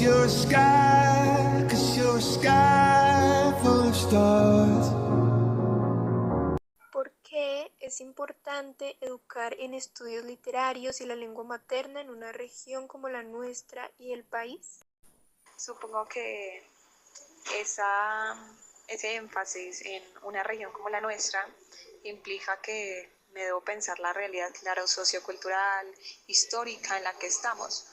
you're a sky, 'cause you're a sky full of stars. ¿Por qué es importante educar en estudios literarios y la lengua materna en una región como la nuestra y el país? Supongo que ese énfasis en una región como la nuestra implica que me debo pensar la realidad, claro, sociocultural, histórica en la que estamos.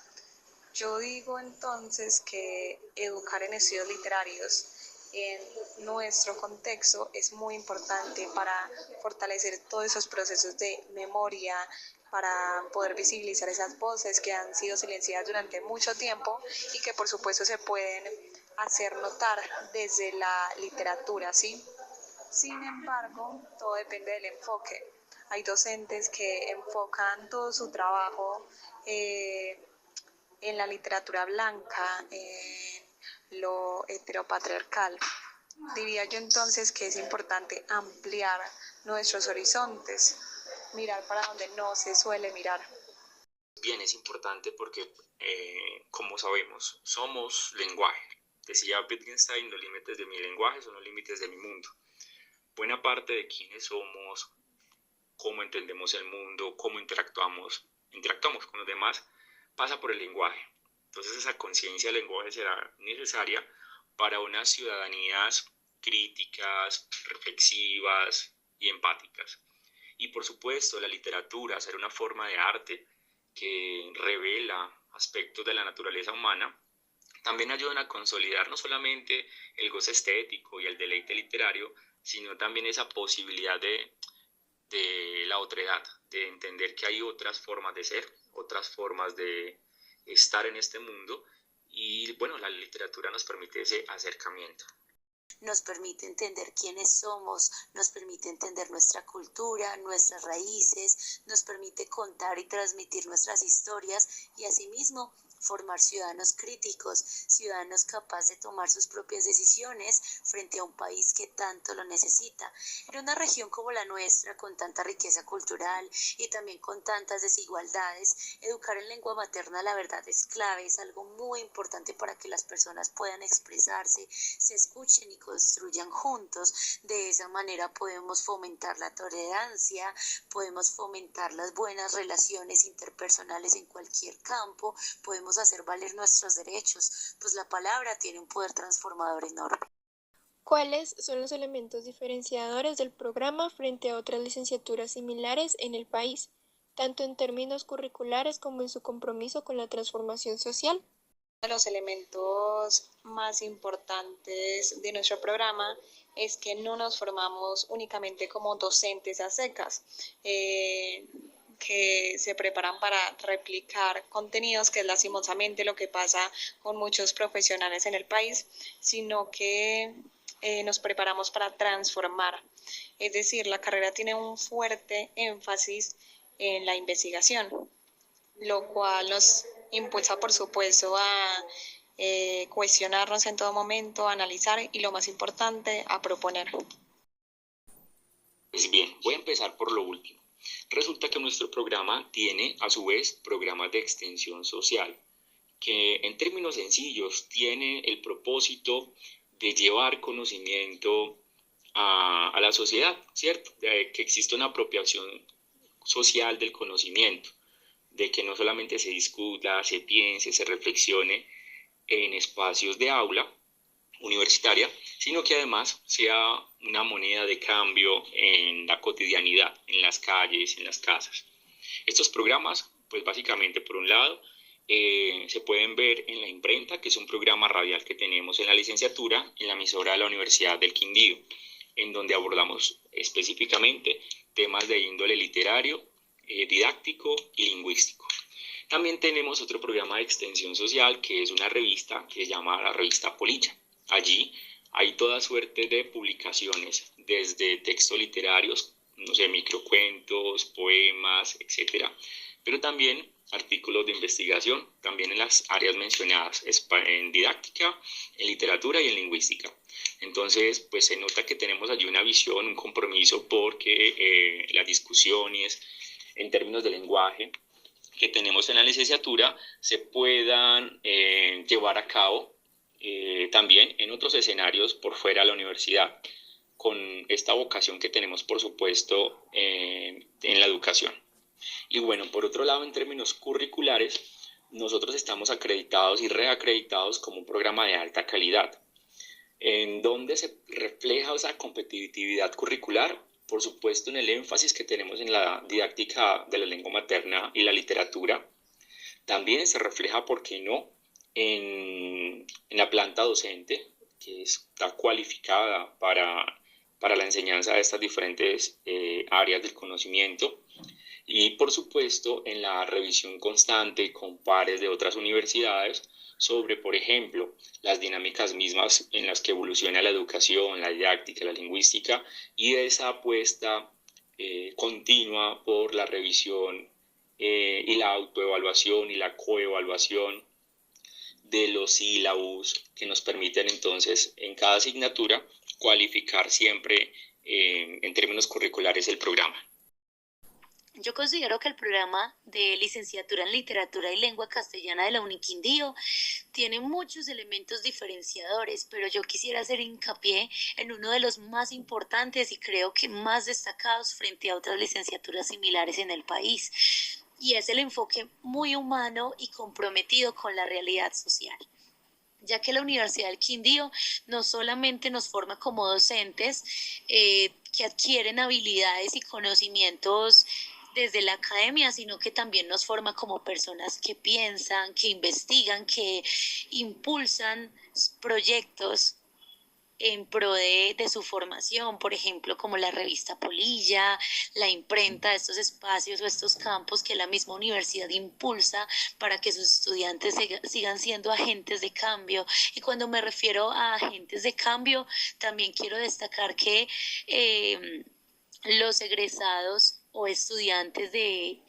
Yo digo entonces que educar en estudios literarios en nuestro contexto es muy importante para fortalecer todos esos procesos de memoria, para poder visibilizar esas voces que han sido silenciadas durante mucho tiempo y que por supuesto se pueden hacer notar desde la literatura, ¿sí? Sin embargo, todo depende del enfoque. Hay docentes que enfocan todo su trabajo en la literatura blanca, en lo heteropatriarcal. Diría yo entonces que es importante ampliar nuestros horizontes, mirar para donde no se suele mirar. Bien, es importante porque, como sabemos, somos lenguaje. Decía Wittgenstein, los límites de mi lenguaje son los límites de mi mundo. Buena parte de quiénes somos, cómo entendemos el mundo, cómo interactuamos con los demás, pasa por el lenguaje. Entonces esa conciencia del lenguaje será necesaria para unas ciudadanías críticas, reflexivas y empáticas. Y por supuesto la literatura será una forma de arte que revela aspectos de la naturaleza humana, también ayudan a consolidar no solamente el goce estético y el deleite literario, sino también esa posibilidad de la otredad, de entender que hay otras formas de ser, otras formas de estar en este mundo, y bueno, la literatura nos permite ese acercamiento. Nos permite entender quiénes somos, nos permite entender nuestra cultura, nuestras raíces, nos permite contar y transmitir nuestras historias y asimismo formar ciudadanos críticos, ciudadanos capaces de tomar sus propias decisiones frente a un país que tanto lo necesita. En una región como la nuestra, con tanta riqueza cultural y también con tantas desigualdades, educar en lengua materna la verdad es clave, es algo muy importante para que las personas puedan expresarse, se escuchen y construyan juntos. De esa manera podemos fomentar la tolerancia, podemos fomentar las buenas relaciones interpersonales en cualquier campo, podemos hacer valer nuestros derechos, pues la palabra tiene un poder transformador enorme. ¿Cuáles son los elementos diferenciadores del programa frente a otras licenciaturas similares en el país, tanto en términos curriculares como en su compromiso con la transformación social? Uno de los elementos más importantes de nuestro programa es que no nos formamos únicamente como docentes a secas, que se preparan para replicar contenidos, que es lastimosamente lo que pasa con muchos profesionales en el país, sino que nos preparamos para transformar. Es decir, la carrera tiene un fuerte énfasis en la investigación, lo cual nos impulsa, por supuesto, a cuestionarnos en todo momento, a analizar y, lo más importante, a proponer. Pues bien, voy a empezar por lo último. Resulta que nuestro programa tiene, a su vez, programas de extensión social, que en términos sencillos tiene el propósito de llevar conocimiento a la sociedad, ¿cierto? De que exista una apropiación social del conocimiento, de que no solamente se discuta, se piense, se reflexione en espacios de aula universitaria, sino que además sea una moneda de cambio en la cotidianidad, en las calles, en las casas. Estos programas, pues básicamente por un lado, se pueden ver en la imprenta, que es un programa radial que tenemos en la licenciatura, en la emisora de la Universidad del Quindío, en donde abordamos específicamente temas de índole literario, didáctico y lingüístico. También tenemos otro programa de extensión social, que es una revista que se llama la revista Polilla. Allí hay toda suerte de publicaciones, desde textos literarios, no sé, microcuentos, poemas, etcétera, pero también artículos de investigación, también en las áreas mencionadas, en didáctica, en literatura y en lingüística. Entonces, pues se nota que tenemos allí una visión, un compromiso, porque las discusiones en términos de lenguaje que tenemos en la licenciatura se puedan llevar a cabo también en otros escenarios por fuera de la universidad, con esta vocación que tenemos, por supuesto, en la educación. Y bueno, por otro lado, en términos curriculares, nosotros estamos acreditados y reacreditados como un programa de alta calidad, en donde se refleja esa competitividad curricular, por supuesto, en el énfasis que tenemos en la didáctica de la lengua materna y la literatura. También se refleja, ¿por qué no?, en la planta docente, que está cualificada para la enseñanza de estas diferentes áreas del conocimiento. Y por supuesto en la revisión constante con pares de otras universidades sobre, por ejemplo, las dinámicas mismas en las que evoluciona la educación, la didáctica, la lingüística, y esa apuesta continua por la revisión y la autoevaluación y la coevaluación de los sílabus que nos permiten entonces en cada asignatura cualificar siempre en términos curriculares el programa. Yo considero que el programa de licenciatura en literatura y lengua castellana de la Uniquindío tiene muchos elementos diferenciadores, pero yo quisiera hacer hincapié en uno de los más importantes y creo que más destacados frente a otras licenciaturas similares en el país, y es el enfoque muy humano y comprometido con la realidad social, ya que la Universidad del Quindío no solamente nos forma como docentes que adquieren habilidades y conocimientos desde la academia, sino que también nos forma como personas que piensan, que investigan, que impulsan proyectos en pro de su formación, por ejemplo, como la revista Polilla, la imprenta, estos espacios o estos campos que la misma universidad impulsa para que sus estudiantes sigan siendo agentes de cambio. Y cuando me refiero a agentes de cambio, también quiero destacar que los egresados o estudiantes de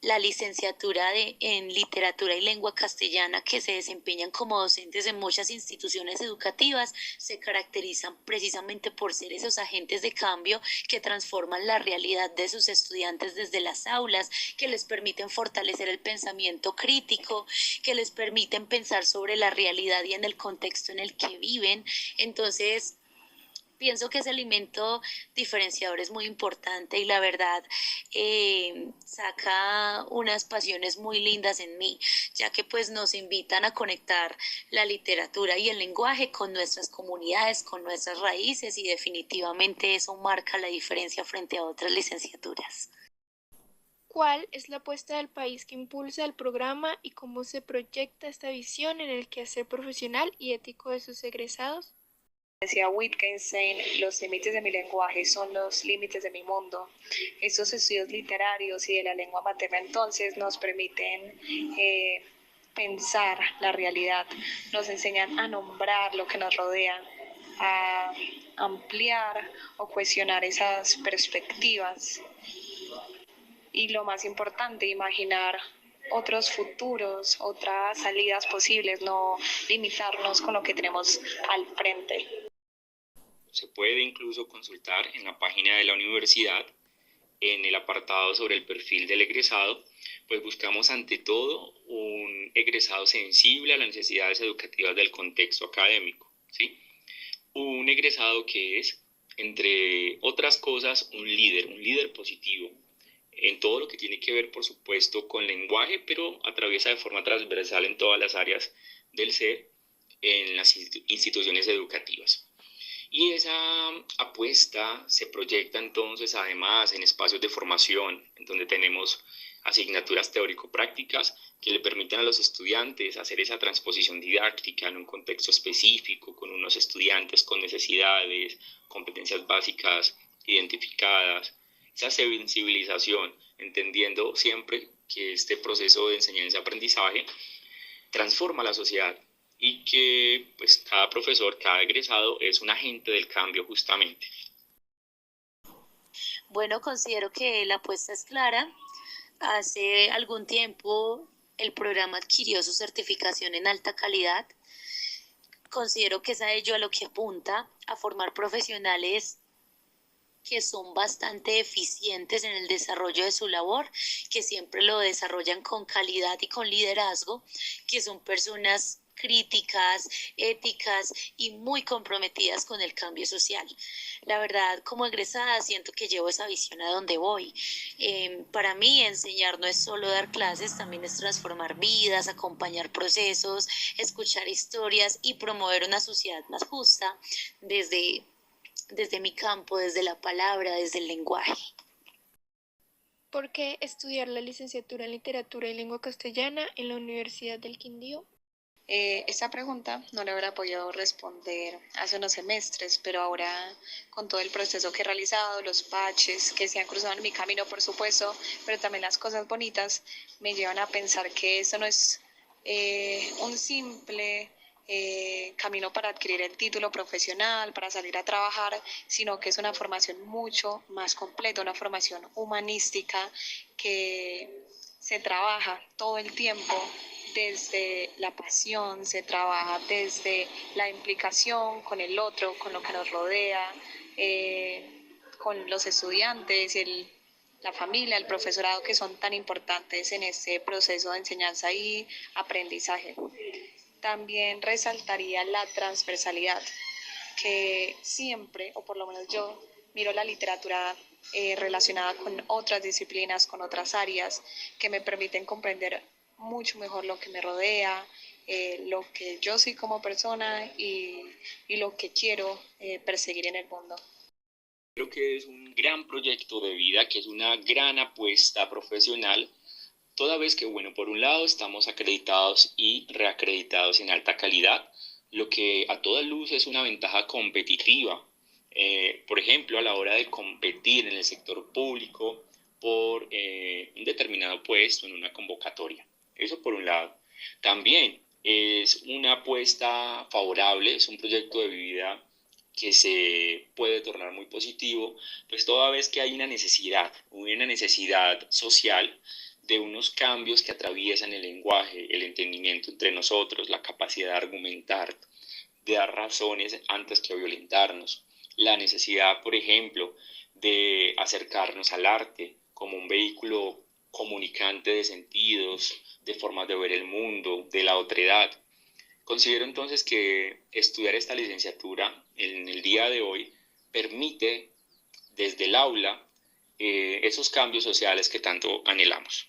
la licenciatura en literatura y lengua castellana que se desempeñan como docentes en muchas instituciones educativas se caracterizan precisamente por ser esos agentes de cambio que transforman la realidad de sus estudiantes desde las aulas, que les permiten fortalecer el pensamiento crítico, que les permiten pensar sobre la realidad y en el contexto en el que viven. Entonces, pienso que ese alimento diferenciador es muy importante y la verdad saca unas pasiones muy lindas en mí, ya que pues nos invitan a conectar la literatura y el lenguaje con nuestras comunidades, con nuestras raíces, y definitivamente eso marca la diferencia frente a otras licenciaturas. ¿Cuál es la apuesta del país que impulsa el programa y cómo se proyecta esta visión en el quehacer profesional y ético de sus egresados? Decía Wittgenstein, los límites de mi lenguaje son los límites de mi mundo. Estos estudios literarios y de la lengua materna entonces nos permiten pensar la realidad, nos enseñan a nombrar lo que nos rodea, a ampliar o cuestionar esas perspectivas y lo más importante, imaginar otros futuros, otras salidas posibles, no limitarnos con lo que tenemos al frente. Se puede incluso consultar en la página de la universidad, en el apartado sobre el perfil del egresado, pues buscamos ante todo un egresado sensible a las necesidades educativas del contexto académico, ¿sí? Un egresado que es, entre otras cosas, un líder positivo, en todo lo que tiene que ver, por supuesto, con lenguaje, pero atraviesa de forma transversal en todas las áreas del ser, en las instituciones educativas. Y esa apuesta se proyecta entonces además en espacios de formación, en donde tenemos asignaturas teórico-prácticas que le permiten a los estudiantes hacer esa transposición didáctica en un contexto específico, con unos estudiantes con necesidades, competencias básicas identificadas, esa sensibilización, entendiendo siempre que este proceso de enseñanza-aprendizaje transforma la sociedad y que pues cada profesor, cada egresado es un agente del cambio justamente. Bueno, considero que la apuesta es clara. Hace algún tiempo el programa adquirió su certificación en alta calidad. Considero que es a ello a lo que apunta, a formar profesionales que son bastante eficientes en el desarrollo de su labor, que siempre lo desarrollan con calidad y con liderazgo, que son personas críticas, éticas y muy comprometidas con el cambio social. La verdad, como egresada, siento que llevo esa visión a donde voy. Para mí, enseñar no es solo dar clases, también es transformar vidas, acompañar procesos, escuchar historias y promover una sociedad más justa desde mi campo, desde la palabra, desde el lenguaje. ¿Por qué estudiar la licenciatura en Literatura y Lengua Castellana en la Universidad del Quindío? Esta pregunta no la hubiera podido responder hace unos semestres, pero ahora con todo el proceso que he realizado, los baches que se han cruzado en mi camino, por supuesto, pero también las cosas bonitas, me llevan a pensar que eso no es un simple camino para adquirir el título profesional, para salir a trabajar, sino que es una formación mucho más completa, una formación humanística que se trabaja todo el tiempo desde la pasión, se trabaja desde la implicación con el otro, con lo que nos rodea, con los estudiantes, la familia, el profesorado, que son tan importantes en este proceso de enseñanza y aprendizaje. También resaltaría la transversalidad, que siempre, o por lo menos yo, miro la literatura relacionada con otras disciplinas, con otras áreas, que me permiten comprender mucho mejor lo que me rodea, lo que yo soy como persona y lo que quiero perseguir en el mundo. Creo que es un gran proyecto de vida, que es una gran apuesta profesional, toda vez que, bueno, por un lado estamos acreditados y reacreditados en alta calidad, lo que a toda luz es una ventaja competitiva. Por ejemplo, a la hora de competir en el sector público por un determinado puesto en una convocatoria. Eso por un lado. También es una apuesta favorable, es un proyecto de vida que se puede tornar muy positivo, pues toda vez que hay una necesidad social de unos cambios que atraviesan el lenguaje, el entendimiento entre nosotros, la capacidad de argumentar, de dar razones antes que violentarnos, la necesidad, por ejemplo, de acercarnos al arte como un vehículo comunicante de sentidos, de formas de ver el mundo, de la otredad. Considero entonces que estudiar esta licenciatura en el día de hoy permite desde el aula esos cambios sociales que tanto anhelamos.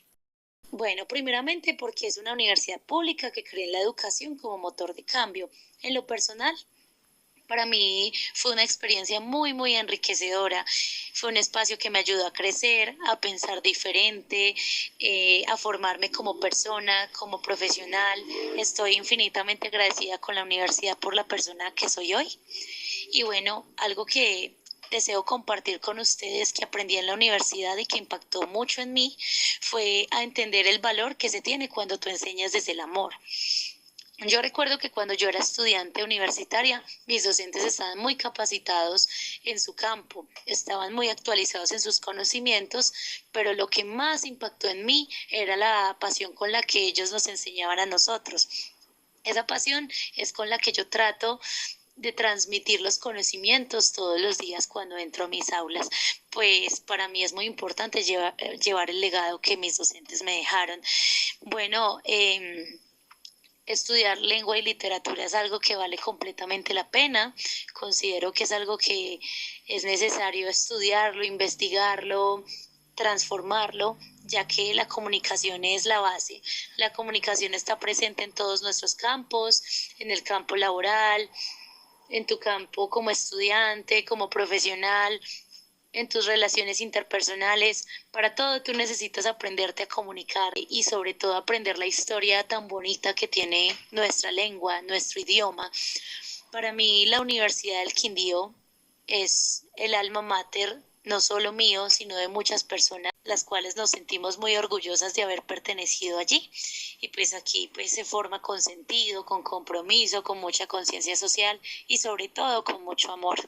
Bueno, primeramente porque es una universidad pública que cree en la educación como motor de cambio. En lo personal, para mí fue una experiencia muy enriquecedora. Fue un espacio que me ayudó a crecer, a pensar diferente, a formarme como persona, como profesional. Estoy infinitamente agradecida con la universidad por la persona que soy hoy. Y bueno, algo que deseo compartir con ustedes que aprendí en la universidad y que impactó mucho en mí fue a entender el valor que se tiene cuando tú enseñas desde el amor. Yo recuerdo que cuando yo era estudiante universitaria, mis docentes estaban muy capacitados en su campo, estaban muy actualizados en sus conocimientos, pero lo que más impactó en mí era la pasión con la que ellos nos enseñaban a nosotros. Esa pasión es con la que yo trato de transmitir los conocimientos todos los días cuando entro a mis aulas, pues para mí es muy importante llevar el legado que mis docentes me dejaron. Bueno, estudiar lengua y literatura es algo que vale completamente la pena. Considero que es algo que es necesario estudiarlo, investigarlo, transformarlo, ya que la comunicación es la base. La comunicación está presente en todos nuestros campos, en el campo laboral, en tu campo como estudiante, como profesional, en tus relaciones interpersonales. Para todo tú necesitas aprenderte a comunicar y sobre todo aprender la historia tan bonita que tiene nuestra lengua, nuestro idioma. Para mí la Universidad del Quindío es el alma mater, no solo mío, sino de muchas personas, las cuales nos sentimos muy orgullosas de haber pertenecido allí. Y pues aquí pues se forma con sentido, con compromiso, con mucha conciencia social y sobre todo con mucho amor.